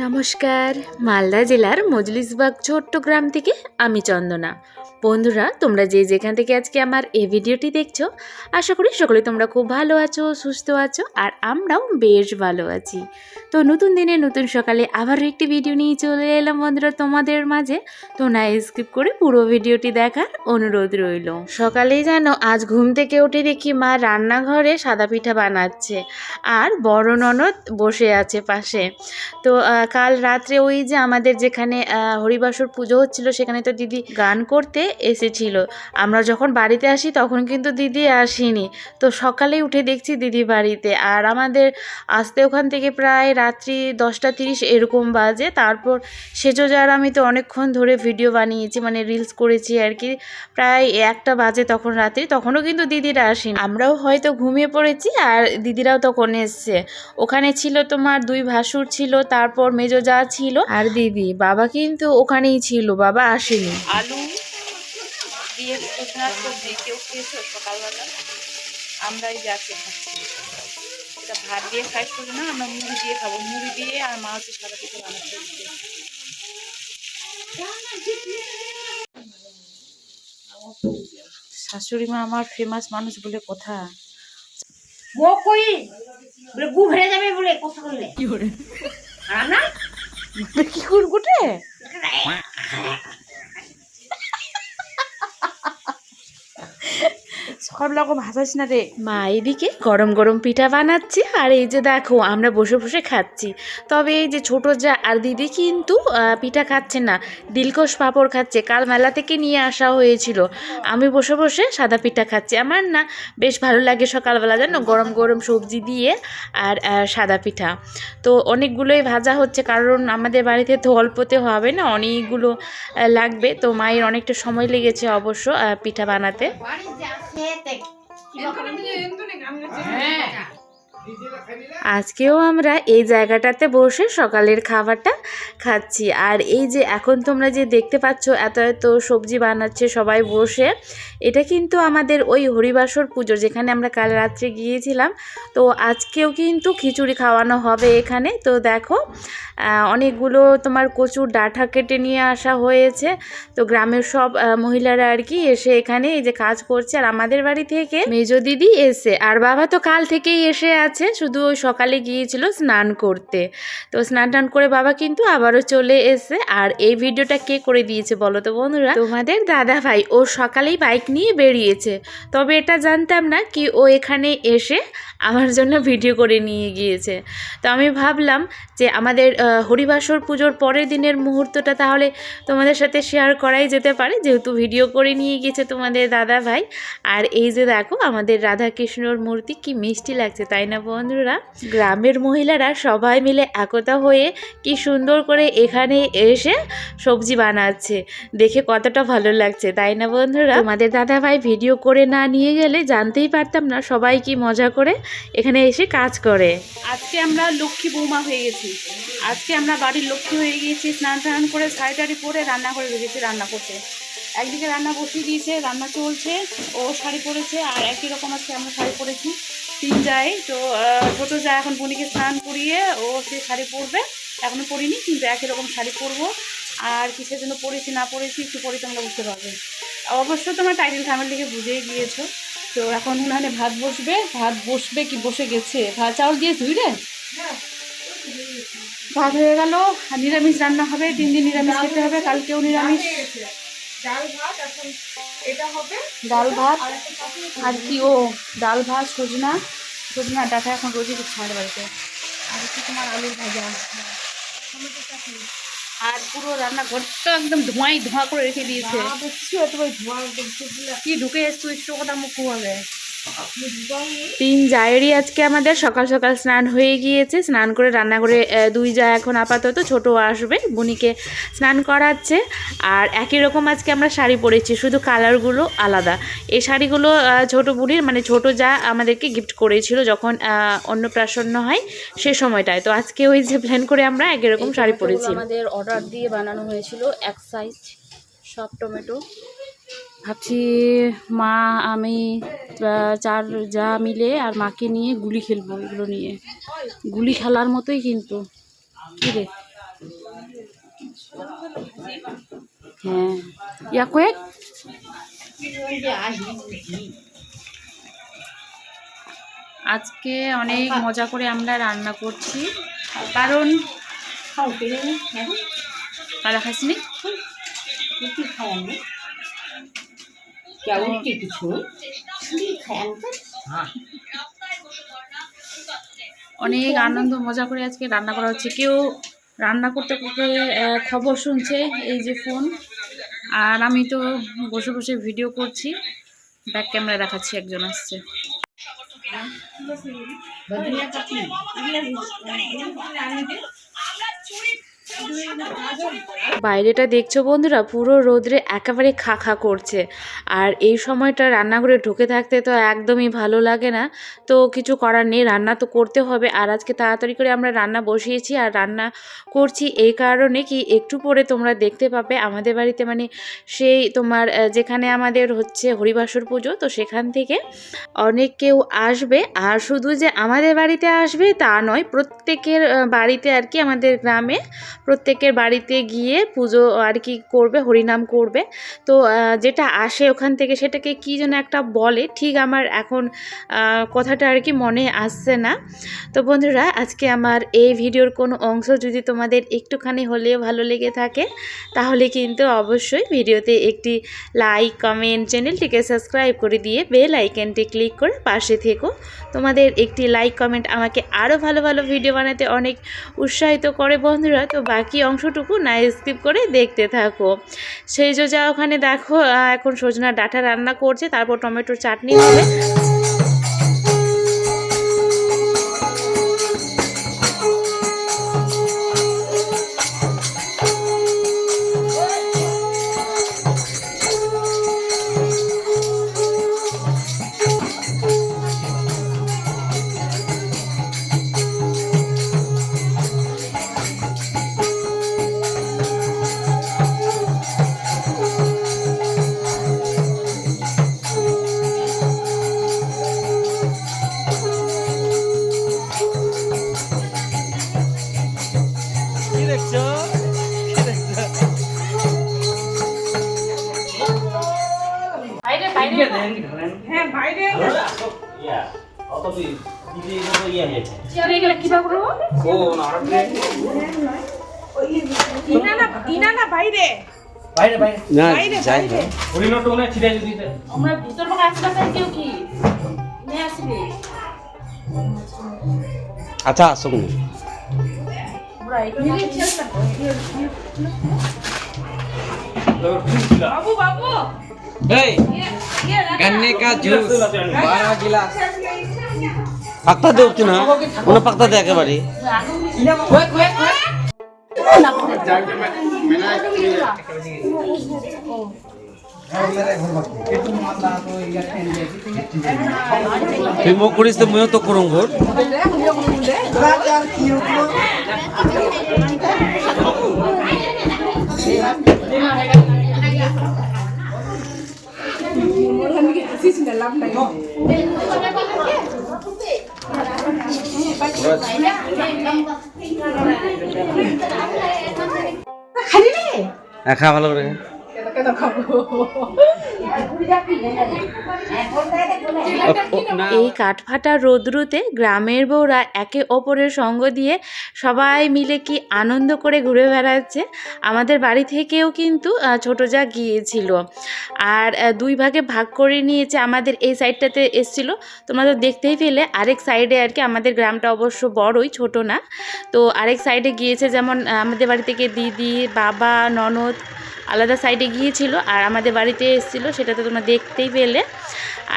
নমস্কার, মালদা জেলার মজলিসবাগ ছোট্ট গ্রাম থেকে আমি চন্দনা। বন্ধুরা, তোমরা যে যেখান থেকে আজকে আমার এই ভিডিওটি দেখছো, আশা করি সকলে তোমরা খুব ভালো আছো, সুস্থ আছো, আর আমরাও বেশ ভালো আছি। তো নতুন দিনে নতুন সকালে আবারও একটি ভিডিও নিয়ে চলে এলাম বন্ধুরা তোমাদের মাঝে। তো না স্কিপ করে পুরো ভিডিওটি দেখার অনুরোধ রইল। সকালেই জানো, আজ ঘুম থেকে উঠে দেখি মা রান্নাঘরে সাদা পিঠা বানাচ্ছে আর বড় ননদ বসে আছে পাশে। তো কাল রাত্রে ওই যে আমাদের যেখানে হরিবাসর পুজো হচ্ছিল, সেখানে তো দিদি গান করতে এসেছিল। আমরা যখন বাড়িতে আসি তখন কিন্তু দিদি আসেনি। তো সকালেই উঠে দেখছি দিদি বাড়িতে, আর আমাদের আসতে ওখান থেকে প্রায় রাত্রি 10টা 30 এরকম বাজে। তারপর সেজোজার আমি তো অনেকক্ষণ ধরে ভিডিও বানিয়েছি, মানে রিলস করেছি আর কি। প্রায় 1টা বাজে তখন রাত্রি, তখনও কিন্তু দিদিরা আসেনি। আমরাও হয়তো ঘুমিয়ে পড়েছি আর দিদিরাও তখন এসছে। ওখানে ছিল তোমার 2 ভাসুর ছিল, তারপর মেজো যা ছিল আর দিদি। বাবা কিন্তু ওখানেই ছিল, বাবা আসেনি। আলু দিয়ে সজনার সবজি কেউ খেয়েছো সকালবেলা? আমরাই যাকে খাচ্ছি, এটা ভাত দিয়ে খাই সজনা, আমরা মুড়ি দিয়ে খাবো। মুড়ি দিয়ে আর মা হচ্ছে সাদা পিঠে বানাচ্ছে। শাশুড়ি মা আমার ফেমাস মানুষ বলে কথা। গু ভরে যাবে বলে কথা বললে কি করে কি করবো? সকালবেলা ওকে ভাসাইস না রে। মা এদিকে গরম গরম পিঠা বানাচ্ছে, আর এই যে দেখো আমরা বসে বসে খাচ্ছি। তবে এই যে ছোট যা আর দিদি কিন্তু পিঠা খাচ্ছে না, দিলকশ পাঁপড় খাচ্ছে, কাল মেলা থেকে নিয়ে আসা হয়েছিল। আমি বসে বসে সাদা পিঠা খাচ্ছি। আমার না বেশ ভালো লাগে সকালবেলা, জানো, গরম গরম সবজি দিয়ে আর সাদা পিঠা। তো অনেকগুলোই ভাজা হচ্ছে, কারণ আমাদের বাড়িতে তো অল্পতে হবে না, অনেকগুলো লাগবে। তো মায়ের অনেকটা সময় লেগেছে অবশ্য পিঠা বানাতে। আজকেও আমরা এই জায়গাটাতে বসে সকালের খাবারটা খাচ্ছি। আর এই যে এখন তোমরা যে দেখতে পাচ্ছ এত এত সবজি বানাচ্ছে সবাই বসে, এটা কিন্তু আমাদের ওই হরিবাসর পুজো যেখানে আমরা কাল রাত্রে গিয়েছিলাম। তো আজকেও কিন্তু খিচুড়ি খাওয়ানো হবে এখানে। তো দেখো অনেকগুলো তোমার কচুর ডাঁটা কেটে নিয়ে আসা হয়েছে। তো গ্রামের সব মহিলারা আর কি এসে এখানে এই যে কাজ করছে। আর আমাদের বাড়ি থেকে মেজো দিদি এসে, আর বাবা তো কাল থেকেই এসে আছে, শুধু ওই সকালে গিয়েছিল স্নান করতে। তো স্নান টান করে বাবা কিন্তু আবারও চলে এসে। আর এই ভিডিওটা কে করে দিয়েছে বলো তো বন্ধুরা? তোমাদের দাদা ভাই। ও সকালেই বাইক নিয়ে বেরিয়েছে, তবে এটা জানতাম না কি ও এখানে এসে আমার জন্য ভিডিও করে নিয়ে গিয়েছে। তো আমি ভাবলাম যে আমাদের হরিবাসর পুজোর পরের দিনের মুহূর্তটা তাহলে তোমাদের সাথে শেয়ার করাই যেতে পারে, যেহেতু ভিডিও করে নিয়ে গিয়েছে তোমাদের দাদা ভাই। আর এই যে দেখো আমাদের রাধা কৃষ্ণর মূর্তি, কি মিষ্টি লাগছে তাই না বন্ধুরা? গ্রামের মহিলারা সবাই মিলে একতা হয়ে কি সুন্দর করে এখানে এসে সবজি বানাচ্ছে, দেখে কতটা ভালো লাগছে তাই না বন্ধুরা? তোমাদের দাদা ভাই ভিডিও করে না নিয়ে গেলে জানতেই পারতাম না সবাই কি মজা করে এখানে এসে কাজ করে। আজকে আমরা লক্ষ্মী বৌমা হয়ে গেছি, আজকে আমরা বাড়ির লক্ষ্মী হয়ে গিয়েছি। স্নান টান করে শাড়ি টাড়ি পরে রান্না করে রেখেছি, রান্না করছে। একদিকে রান্না বসিয়ে দিয়েছে, রান্না চলছে, ও শাড়ি পরেছে, আর একই রকম আজকে আমরা শাড়ি পরেছি 3 যাই। তো ছোটো যা এখন বোনিকে স্নান করিয়ে ও সে শাড়ি পরবে, এখনও পরিনি, কিন্তু একই রকম শাড়ি পরবো। আর কিসের জন্য পরেছি না পরেছি একটু পরে তোমরা বুঝতে পারবে। অবশ্য তোমরা টাইটেল থামেল দিকে বুঝেই গিয়েছো। তো এখন উনানে ভাত বসবে কি বসে গেছে। ভাত চাউল দিয়ে ধুই রে, ভাত হয়ে গেল। আর নিরামিষ রান্না হবে, 3 দিন নিরামিষ খেতে হবে, কালকেও নিরামিষ। ডাল ভাত আর কি, ও ডাল ভাত সজনা ডাঁটা এখন রোজই দিচ্ছে আমাদের বাড়িতে। আর হচ্ছে তোমার আলুর ভাজা, আর পুরো রান্নাঘরটা একদম ধোঁয়া করে রেখে দিয়েছে। কি ঢুকে এসছো একটু কথা মুখ হবে। 3 জায়েরই আজকে আমাদের সকাল সকাল স্নান হয়ে গিয়েছে। স্নান করে রান্না করে 2 যা এখন আপাতত, ছোট আসবে, বুনিকে স্নান করাচ্ছে। আর একই রকম আজকে আমরা শাড়ি পরেছি, শুধু কালারগুলো আলাদা। এই শাড়িগুলো ছোট বুনির, মানে ছোট যা আমাদেরকে গিফট করেছিল যখন অন্নপ্রাশন হয় সে সময়টায়। তো আজকে ওই যে প্ল্যান করে আমরা একই রকম শাড়ি পরেছি। আমাদের অর্ডার দিয়ে বানানো হয়েছিল এক সাইজ সব টমেটো। ভাবছি মা আমি 4 যা মিলে আর মাকে নিয়ে গুলি খেলবো। এগুলো নিয়ে গুলি খেলার মতোই, কিন্তু কি রে? হ্যাঁ, ইয়া কয়েক আজকে অনেক মজা করে আমরা রান্না করছি, কারণ তারা খাসনি অনেক আনন্দ মজা করে আজকে রান্না করা হচ্ছে। কেউ রান্না করতে করতে খবর শুনছে, এই যে ফোন, আর আমি তো বসে বসে ভিডিও করছি, ব্যাক ক্যামেরা দেখাচ্ছি। একজন আসছে। বাইরেটা দেখছো বন্ধুরা, পুরো রোদ্রে একেবারে খা খা করছে, আর এই সময়টা রান্নাঘরে ঢুকে থাকতে তো একদমই ভালো লাগে না। তো কিছু করার নেই, রান্না তো করতে হবে। আর আজকে তাড়াতাড়ি করে আমরা রান্না বসিয়েছি, আর রান্না করছি এই কারণে কি একটু পরে তোমরা দেখতে পাবে আমাদের বাড়িতে, মানে সেই তোমার যেখানে আমাদের হচ্ছে হরিবাসর পুজো, তো সেখান থেকে অনেক কেউ আসবে। আর শুধু যে আমাদের বাড়িতে আসবে তা নয়, প্রত্যেকের বাড়িতে আর কি, আমাদের গ্রামে প্রত্যেকের বাড়িতে গিয়ে পুজো আর কি করবে, হরিনাম করবে। তো যেটা আসে ওখান থেকে সেটাকে কি যেন একটা বলে, ঠিক আমার এখন কথাটা আর কি মনে আসছে না। তো বন্ধুরা, আজকে আমার এই ভিডিওর কোনো অংশ যদি তোমাদের একটুখানি হলেও ভালো লেগে থাকে, তাহলে কিন্তু অবশ্যই ভিডিওতে একটি লাইক, কমেন্ট, চ্যানেলটিকে সাবস্ক্রাইব করে দিয়ে বেল আইকনটি ক্লিক করে পাশে থেকো। তোমাদের একটি লাইক, কমেন্ট আমাকে আরও ভালো ভালো ভিডিও বানাতে অনেক উৎসাহিত করে বন্ধুরা। তো বাকি অংশটুকু না স্কিপ করে দেখতে থাকো। সেই যে যা ওখানে দেখো এখন সজনার ডাঁটা রান্না করছে, তারপর টমেটোর চাটনি হবে। আচ্ছা আসুন बाबू बाबू गन्ने का जूस 12 गिलास পাকতা দেওছি না ওনা পাকতা দে একেবারে তুই মুখ করিস তো মুইও তো করুম ঘর খা ভালো করে এই কাঠফাটা রোদ্রুতে গ্রামের বউরা একে অপরের সঙ্গ দিয়ে সবাই মিলে কি আনন্দ করে ঘুরে বেড়াচ্ছে। আমাদের বাড়ি থেকেও কিন্তু ছোট যা গিয়েছিল, আর দুই ভাগে ভাগ করে নিয়েছে। আমাদের এই সাইডটাতে এসছিল, তোমরা তো দেখতেই পেলে। আরেক সাইডে আর কি, আমাদের গ্রামটা অবশ্য বড়ই, ছোট না। তো আরেক সাইডে গিয়েছে, যেমন আমাদের বাড়ি থেকে দিদি, বাবা, ননদ আলাদা সাইডে গিয়েছিল, আর আমাদের বাড়িতে এসেছিলো, সেটা তো তোমরা দেখতেই পেলে।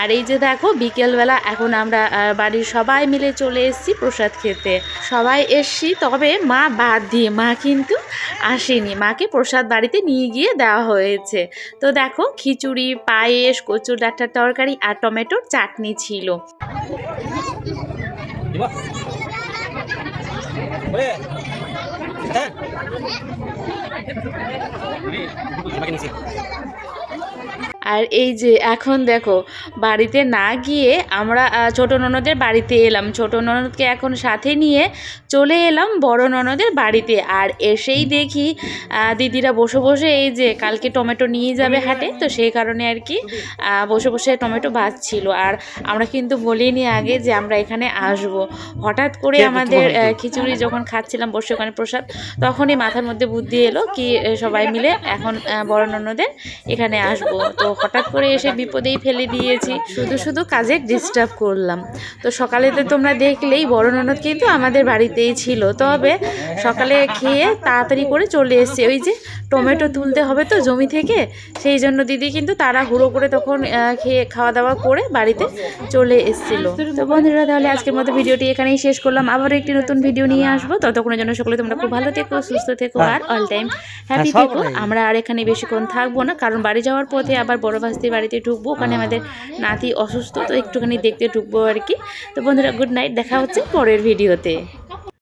আর এই যে দেখো বিকেলবেলা এখন আমরা বাড়ির সবাই মিলে চলে এসেছি প্রসাদ খেতে। সবাই এসছি, তবে মা বাদ দিয়ে, মা কিন্তু আসেনি। মাকে প্রসাদ বাড়িতে নিয়ে গিয়ে দেওয়া হয়েছে। তো দেখো খিচুড়ি, পায়েস, কচুর ডাঁটার তরকারি আর টমেটোর চাটনি ছিল। আর এই যে এখন দেখো বাড়িতে না গিয়ে আমরা ছোটো ননদের বাড়িতে এলাম। ছোটো ননদকে এখন সাথে নিয়ে চলে এলাম বড় ননদের বাড়িতে। আর এসেই দেখি দিদিরা বসে বসে এই যে কালকে টমেটো নিয়ে যাবে হাটে, তো সেই কারণে আর কি বসে বসে টমেটো ভাজছিল। আর আমরা কিন্তু বলিনি আগে যে আমরা এখানে আসব। হঠাৎ করে আমাদের খিচুড়ি যখন খাচ্ছিলাম বসে ওখানে প্রসাদ, তখনই মাথার মধ্যে বুদ্ধি এলো কি সবাই মিলে এখন বড় ননদের এখানে আসবো। তো হঠাৎ করে এসে বিপদেই ফেলে দিয়েছি, শুধু শুধু কাজে ডিস্টার্ব করলাম। তো সকালেতে তোমরা দেখলেই বড় ননদ কিন্তু আমাদের বাড়িতেই ছিল, তবে সকালে খেয়ে তাড়াতাড়ি করে চলে এসছে। ওই যে টমেটো তুলতে হবে তো জমি থেকে, সেই জন্য দিদি কিন্তু তাড়াহুড়ো করে তখন খেয়ে খাওয়া দাওয়া করে বাড়িতে চলে এসেছিল। তো বন্ধুরা তাহলে আজকের মতো ভিডিওটি এখানেই শেষ করলাম। আবারও একটি নতুন ভিডিও নিয়ে আসবো। ততক্ষণের জন্য সকলে তোমরা খুব ভালো থেকো, সুস্থ থেকো আর অল টাইম হ্যাপি থেকো। আমরা আর এখানে বেশিক্ষণ থাকবো না, কারণ বাড়ি যাওয়ার পথে আবার বড় ভাস্তির বাড়িতে ঢুকবো। ওখানে আমাদের নাতি অসুস্থ, তো একটুখানি দেখতে ঢুকবো আর কি। তো বন্ধুরা গুড নাইট, দেখা হচ্ছে পরের ভিডিওতে।